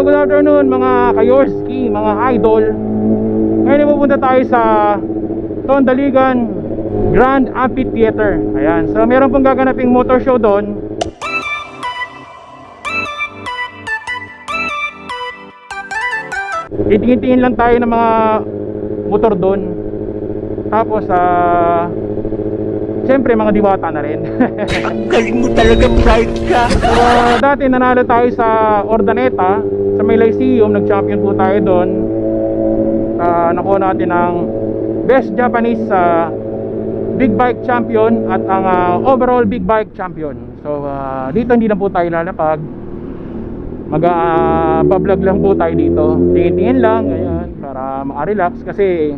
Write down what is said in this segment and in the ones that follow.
good afternoon mga kayorski, mga idol. Ngayon pupunta tayo sa Tondaligan Grand Amphitheater. Ayan, so meron pong gaganaping motor show doon. Titingin-tingin lang tayo ng mga motor doon. Tapos siyempre mga diwata na rin. Ang galing mo talaga, bright ka. Pero dati nanalo tayo sa Ordaneta, sa may Lyceum, nag-champion po tayo doon. Nakuha natin ang Best Japanese Big Bike Champion at ang overall Big Bike Champion. So dito hindi na po tayo lalapag. Mag-vlog lang po tayo dito. Tingin-tingin lang, ayan, para maka-relax kasi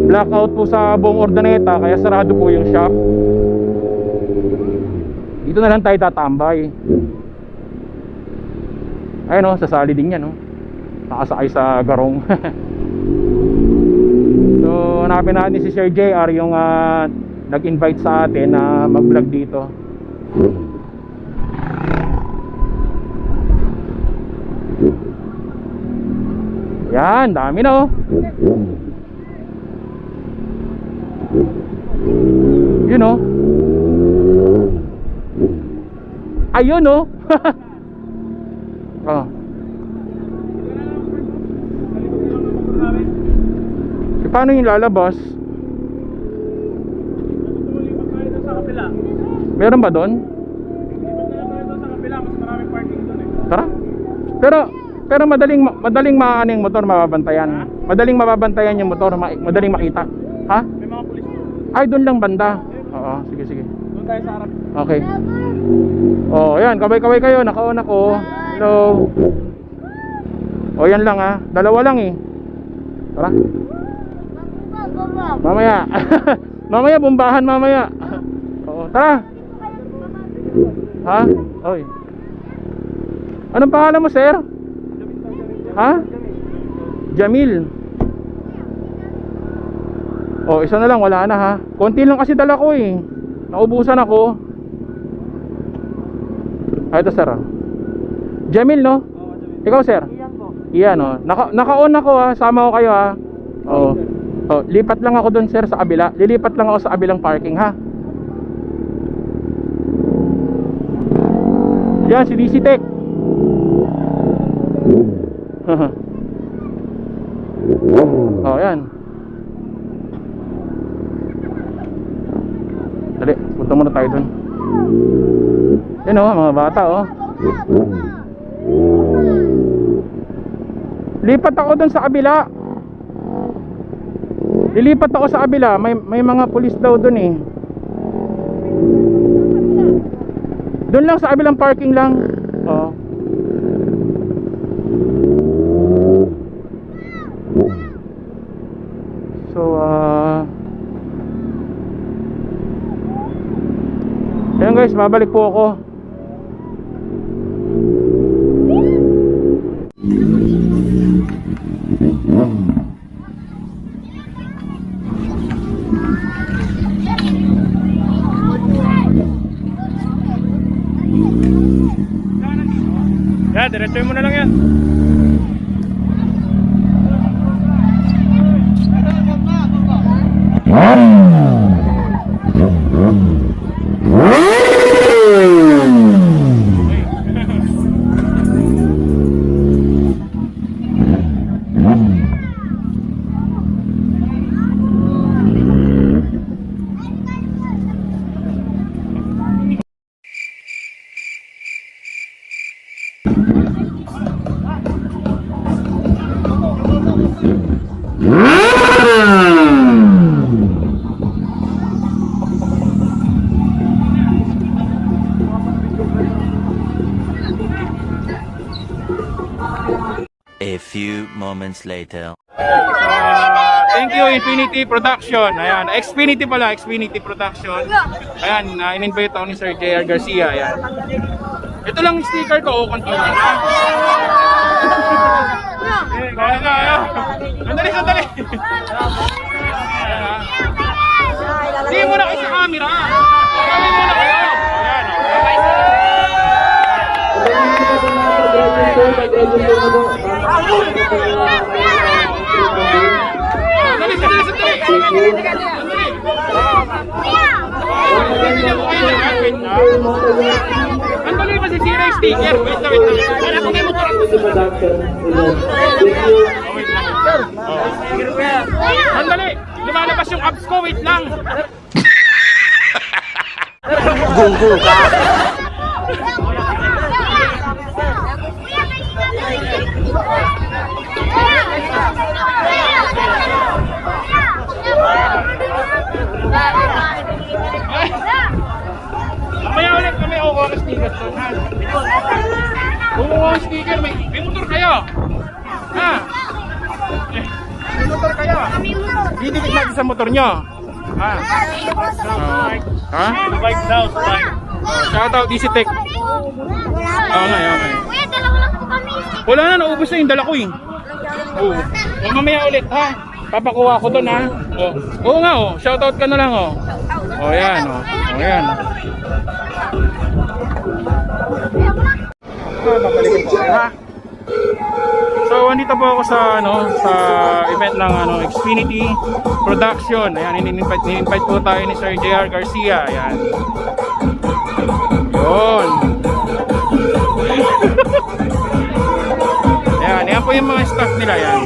blackout po sa buong Ordaneta, kaya sarado po yung shop. Dito na lang tayo tatambay. Ayun o, sasali din yan, no? Nakasakay sa garong. So hanapin natin si Sir JR, yung nag-invite sa atin na mag-vlog dito. Yan, dami na oh. Yun oh. Ayun oh. Oh. E, paano yung lalabas? Meron ba doon? Tara. Pero madaling maaning motor mababantayan. Madaling mababantayan yung motor, madaling makita. Ha? May mga pulis doon. Ay, doon lang banda. Oo, sige. Doon tayo sa harap. Okay. Oh, ayan, kaway-kaway kayo, naka-on ako. Hello. Oh, yan lang ha. Dalawa lang eh. Tara. Mamaya. Mamaya bombahan mamaya. Oo, tara. Ha? Oy. Anong pangalan mo, sir? Ha? Jamil. Oh, isa na lang, wala na ha. Konti lang kasi dala ko eh. Naubusan ako. Ay, ito sir. Jamil, no? Ikaw, sir? Iyan po. Iyan, no? Naka-on ako ha. Sama ko kayo ha. Oo. Oh, lipat lang ako dun, sir, sa kabila. Lilipat lang ako sa kabilang parking ha. Yan, si DC Tech. Oh, yan. Dali, punta muna tayo dun. Yan oh, mga bata oh. Lipat ako dun sa kabila. Lilipat ako sa kabila. May mga pulis daw dun eh. Dun lang sa kabilang parking lang. Oh. So ayan guys, babalik po ako. Yan, diretso mo na lang yan. A few moments later. Thank you Infinity Production. Ayan, Xfinity pala, Xfinity Production. Ayan, in-invite ako ni Sir JR Garcia. Ayan. Ito lang yung sticker ko, continue na. Sandali. Tingin mo na kayo sa camera. Tingin mo na kayo. Ayan, okay. Ang tuloy masisira yung sticker. Wait lang. Wala ko may motor. Ang dali. Lumalabas yung abs ko. Wait lang. Gunggo ka. Mamaya ulit kami kukuha ng sticker doon, ha? Kukuha ng sticker, may motor kayo! Ha? May motor kayo! Didikit natin sa motor nyo! Ha? Ha? Bike daw, bike. Shoutout, Easy Tech! Okay. Kuya, dalawa lang po kami. Wala na, naubos na yung dala ko eh! Oo. O, mamaya ulit, ha? Papakuha ko doon, ha? Oo nga, shoutout ka na lang, yan, yan. Babalikan ko, ha? So, andito po ako sa event ng Xfinity Production. Ayan, in-invite po tayo ni Sir JR Garcia. Ayan. Yun. Ayan po yung mga staff nila. Ayan.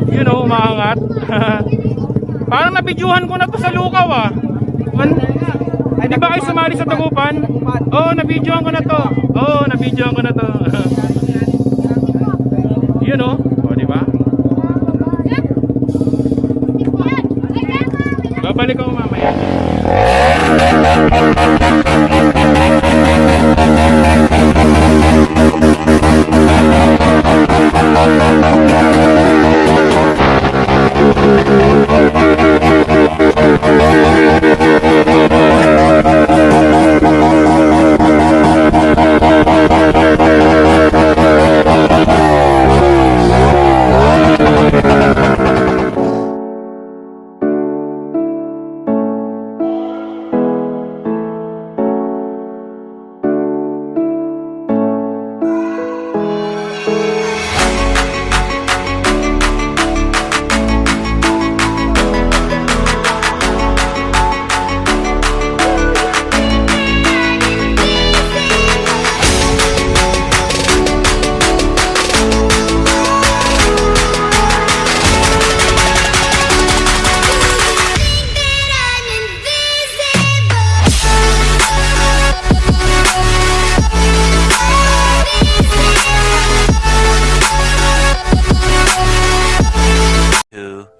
You know, umaangat. Parang nabidyuhan ko na to sa Lukaw ah. Di ba kayo sumali sa Dagupan? Oo, nabidyuhan ko na to. Oo, nabidyuhan ko na to. You know, o di ba? Babalik ako mamaya.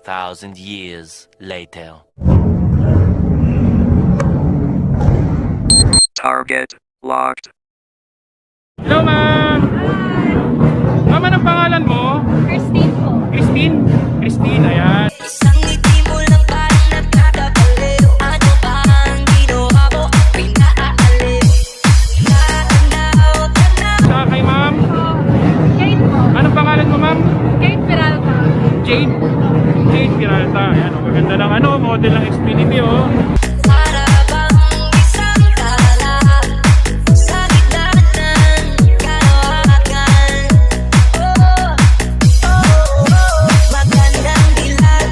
Thousand years later. Target locked. Hello ma'am! Ma'am, anong pangalan mo? Christine po. Christine? Christine, ayan. Isang ngiti mo lang parang nagkakabaliw. Ano ba ang ginawa mo at pinaaaliw? Tanaw. Sa kay ma'am? Kate po. Anong pangalan mo ma'am? Kate Peralta. Jade? Jade Peralta. Ayan, oh, maganda lang ano, model ng Xfinity oh. Para bang isang tala sa gitna ng kalawakan. Magandang dilag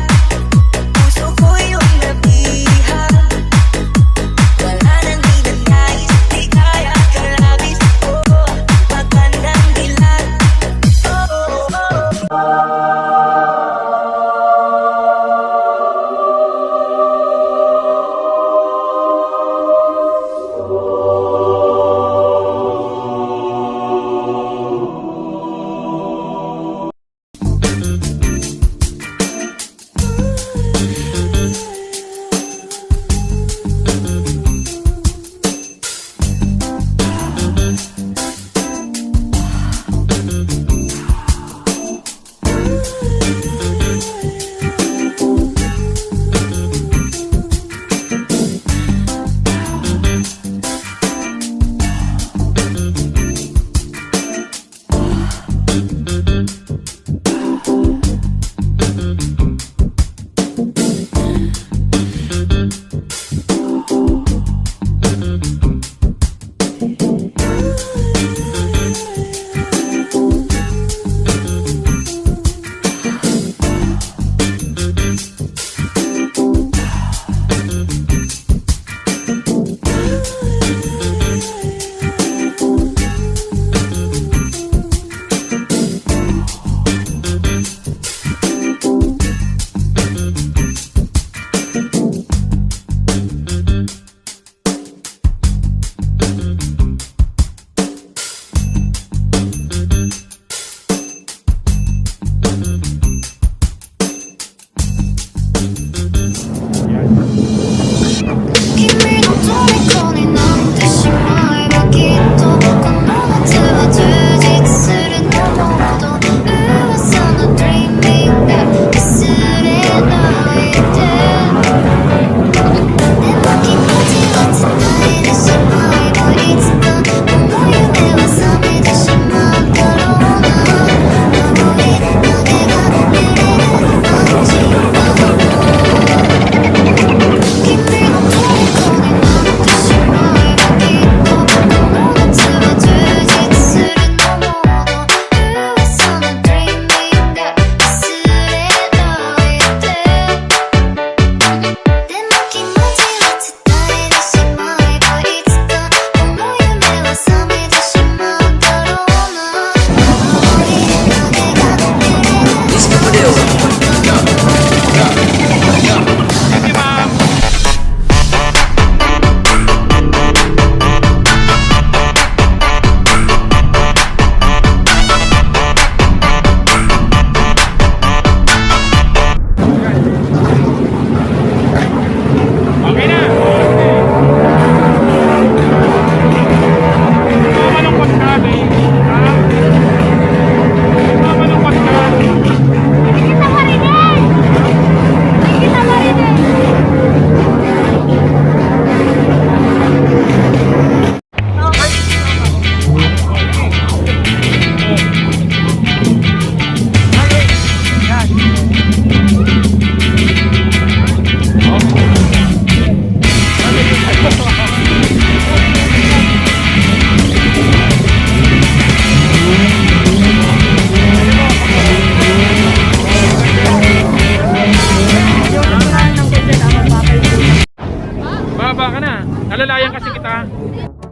Alalayan kasi kita.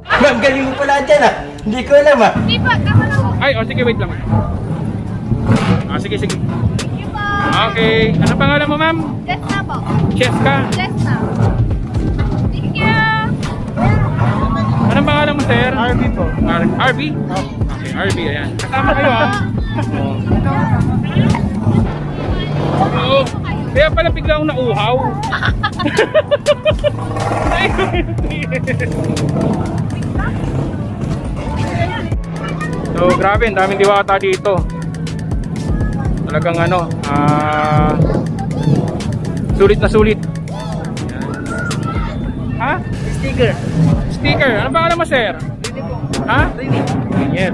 Ma'am, galing mo pala dyan ah. Hindi ko alam ah. Di ba? Tama na po. Ay, sige, wait lang. Sige. Thank you po. Okay. Anong pangalan mo, ma'am? Yes na po. Cheska. Yes na. Thank you. Anong pangalan mo, sir? RB po. RB? Okay, RB, ayan. Kasama kayo, ah. Oo. Kaya pala bigla akong nauhaw. So, grabe, ang daming diwata dito. Talagang ano, sulit na sulit. Ha? Sticker. Sticker. Ano pangalan mo, sir? Ha? Yes.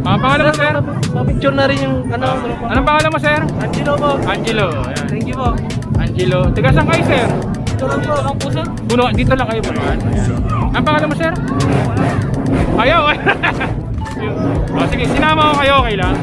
Pangalan mo, sir? Pa-picture na rin yung ano. Anong pangalan mo, sir? Angelo po. Angelo. Ayan. Thank you po. Angelo. Tiga saan kayo, sir? Ito lang po. Ang puso. Puno, dito lang kayo, Bunuan. Ang pangalan mo, sir? Ayaw. Sige, sinama ko kayo, okay lang?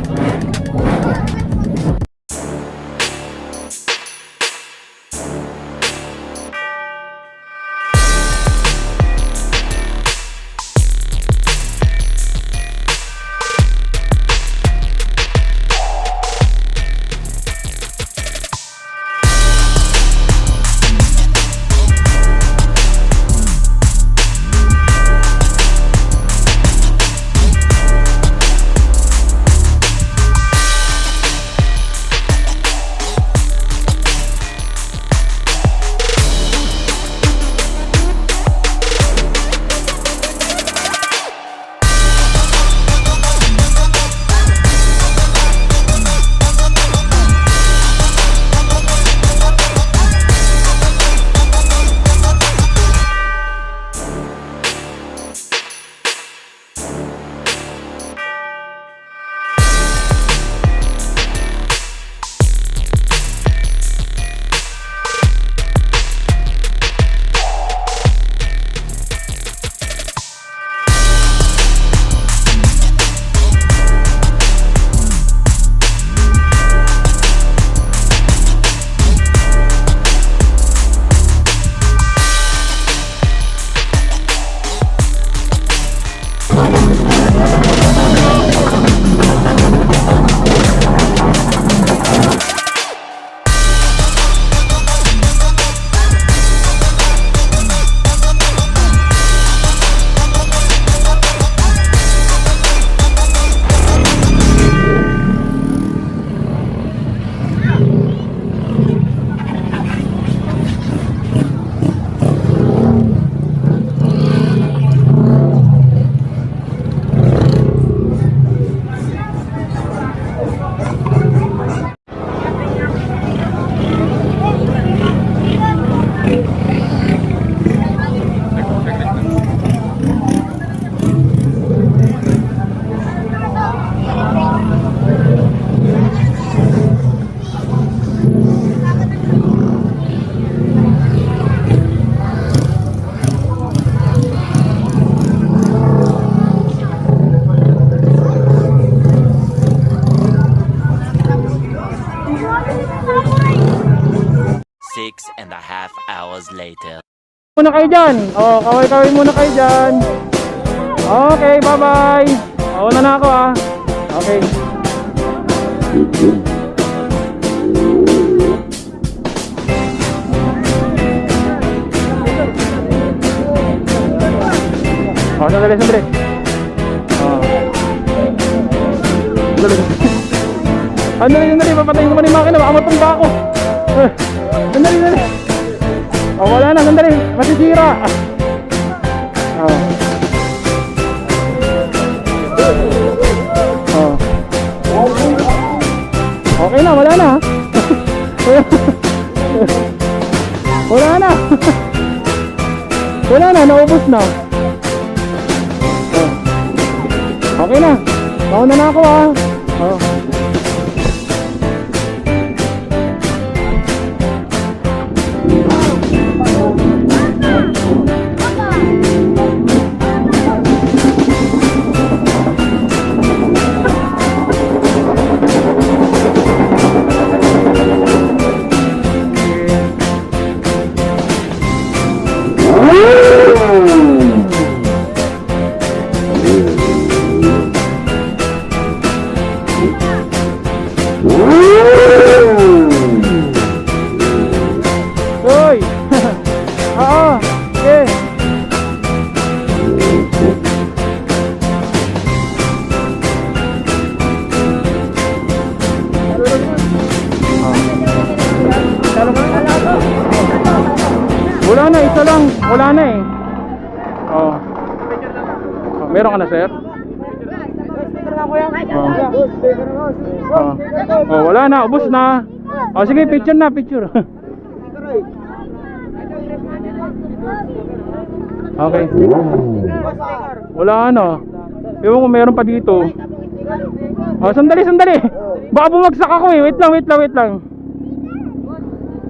Later. Muna kayo dyan. Kaway-kaway muna kayo dyan. Okay, bye-bye. Mauna na ako, ah. Okay. Sandali. Sandali. Papatayin ko pa ni makina. Baka matumba ako. Sandali. Wala na, sandali. Masisira. Okay na, wala na. Wala na, naubos na. Okay na. Mauna na ako, ah. Woo! Wala na, isa lang. Wala na eh. Oh. Oh, meron ka na, sir? Oh. Oh, wala na, ubos na. Oh, sige, picture na, picture. Okay. Wala ano. Ewan ko meron pa dito. Oh, sandali, sandali. Baka bumagsak ako eh. Wait lang, wait lang, wait lang.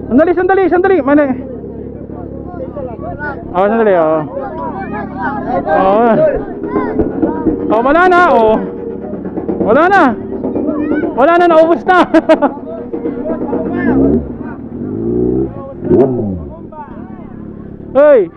Sandali, sandali, sandali. Mali. Oh, sandali, oh. Oh. Oh, wala na, oh. Wala na. Wala na, naubos na. Hey.